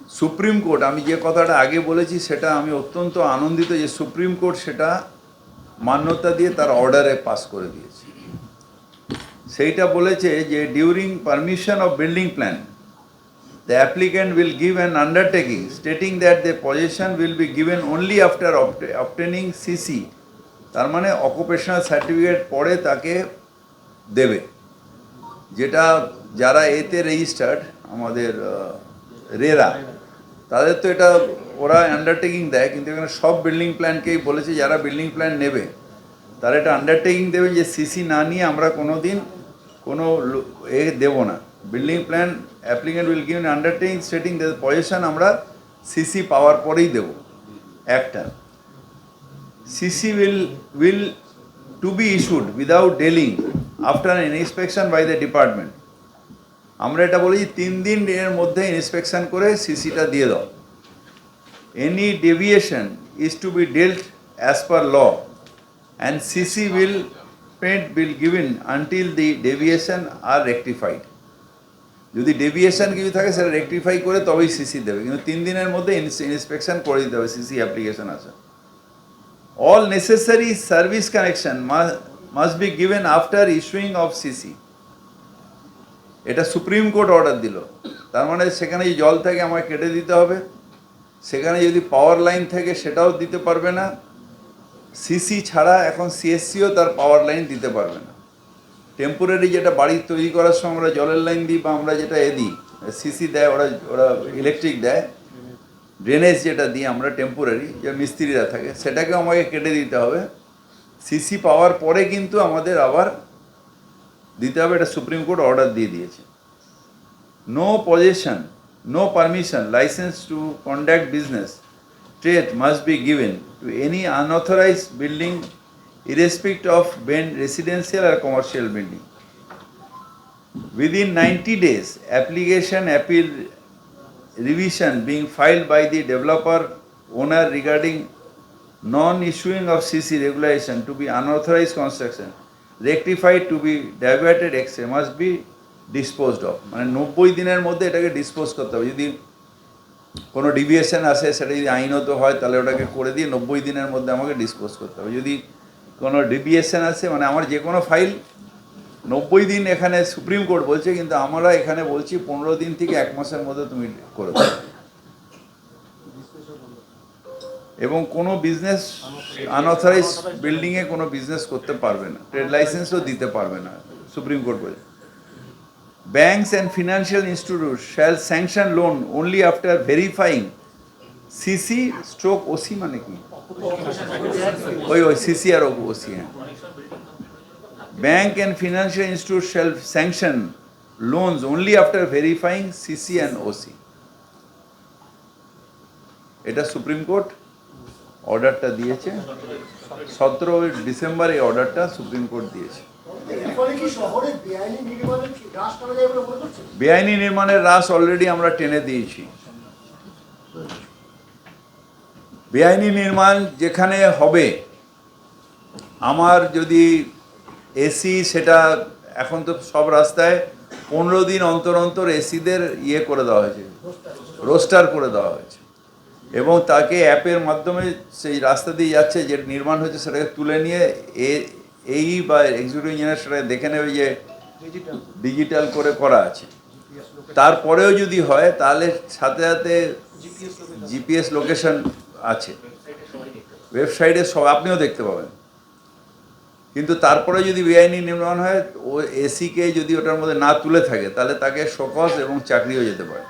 Supreme court, আমি যে কথাটা আগে বলেছি সেটা আমি অত্যন্ত আনন্দিত যে সুপ্রিম কোর্ট সেটা মান্যতা দিয়ে তার অর্ডারে পাস করে দিয়েছে। সেইটা বলেছে যে during permission of building plan the applicant will give an undertaking stating that the possession will be given only after obtaining CC, তার মানে অকুপেশনাল সার্টিফিকেট পরে তাকে দেবে, যেটা যারা এতে রেজিস্টার্ড আমাদের রেরা তাদের তো এটা ওরা আন্ডারটেকিং দেয়, কিন্তু এখানে সব বিল্ডিং প্ল্যানকেই বলেছে যারা বিল্ডিং প্ল্যান নেবে তারা এটা আন্ডারটেকিং দেবে যে সিসি না নিয়ে আমরা কোনো দিন কোনো দেবো না। Building plan applicant will give undertaking stating the position আমরা সিসি পাওয়ার পরেই দেবো। একটা CC will to be issued without dealing after an inspection by the department. আমরা এটা বলি 3 দিন এর মধ্যে ইন্সপেকশন করে সিসিটা দিয়ে দাও। Any deviation is to be dealt as per law and CC will given until the deviation are rectified. যদি ডেভিয়েশন কিছু থাকে সেটা রেকটিফাই করে তবেই সিসি দেবে, কিন্তু 3 দিনের মধ্যে ইন্সপেকশন করে দিতে হবে সিসি অ্যাপ্লিকেশন আছে। All necessary service connection must be given after issuing of CC. এটা সুপ্রিম কোর্ট অর্ডার দিল, তার মানে সেখানে যদি জল থাকে আমাকে কেটে দিতে হবে, সেখানে যদি পাওয়ার লাইন থাকে সেটাও দিতে পারবে না। সিসি ছাড়া এখন সিএসসিও তার পাওয়ার লাইন দিতে পারবে না। টেম্পোরারি যেটা বাড়ি তৈরি করার সময় আমরা জলের লাইন দিই বা আমরা যেটা দিই সিসি দেয়, ওরা ইলেকট্রিক দেয়, ড্রেনেজ যেটা দিই আমরা টেম্পোরারি যে মিস্ত্রিরা থাকে সেটাকেও আমাকে কেটে দিতে হবে। সিসি পাওয়ার পরে কিন্তু আমাদের আবার দিতে হবে, এটা সুপ্রিম কোর্ট অর্ডার দিয়ে দিয়েছে। No possession, no permission, license to conduct business trade must be given to any unauthorized building irrespective of being residential or commercial building. Within 90 days, application appeal revision being filed by the developer owner regarding non-issuing of CC regulation to be unauthorized construction rectified to be diverted extra must be disposed of. মানে 90 দিনের মধ্যে এটাকে dispose করতে হবে। যদি কোনো deviation আসে সেটা যদি আইনত হয় তাহলে ওটাকে করে দিয়ে 90 দিনের মধ্যে আমাকে ডিসপোজ করতে হবে। যদি কোনো ডিভিয়েশন আসে মানে আমার যে কোনো ফাইল 90 দিন এখানে সুপ্রিম কোর্ট বলছে, কিন্তু আমরা এখানে বলছি 15 দিন থেকে 1 মাসের মধ্যে তুমি করে দাও। এবং কোনো বিজনেস আনঅথরাইজ বিল্ডিংয়ে কোনো বিজনেস করতে পারবে না, ট্রেড লাইসেন্সও দিতে পারবে না, সুপ্রিম কোর্ট বলছে। Banks and financial institutions shall sanction loan only after verifying CC stroke OC মানে কি ওই CC আর OC। Bank and financial institutions shall sanction loans only after verifying CC and OC। এটা supreme court অর্ডারটা দিয়েছে 17 December এই অর্ডারটা supreme court দিয়েছে। বেআইনি নির্মাণের হ্রাস অলরেডি আমরা টেনে দিয়েছি। বেআইনি নির্মাণ যেখানে হবে আমার যদি এসি, সেটা এখন তো সব রাস্তায় 15 দিন অন্তর অন্তর এসিদের করে দেওয়া হয়েছে, রোস্টার করে দেওয়া হয়েছে, এবং তাকে অ্যাপের মাধ্যমে সেই রাস্তা দিয়ে যাচ্ছে যে নির্মাণ হয়েছে সেটাকে তুলে নিয়ে এই বা এক্সিকিউটিভ ইঞ্জিনিয়ার সেটা দেখে নেবে যে ডিজিটাল করে করা আছে। তারপরেও যদি হয় তাহলে সাথে সাথে জিপিএস লোকেশন আছে ওয়েবসাইটে, সব আপনিও দেখতে পাবেন। কিন্তু তারপরে যদি বেআইনি নির্মাণ হয় ও এসিকে যদি ওটার মধ্যে না তুলে থাকে তাহলে তাকে শোকজ এবং চাকরিও যেতে পারে।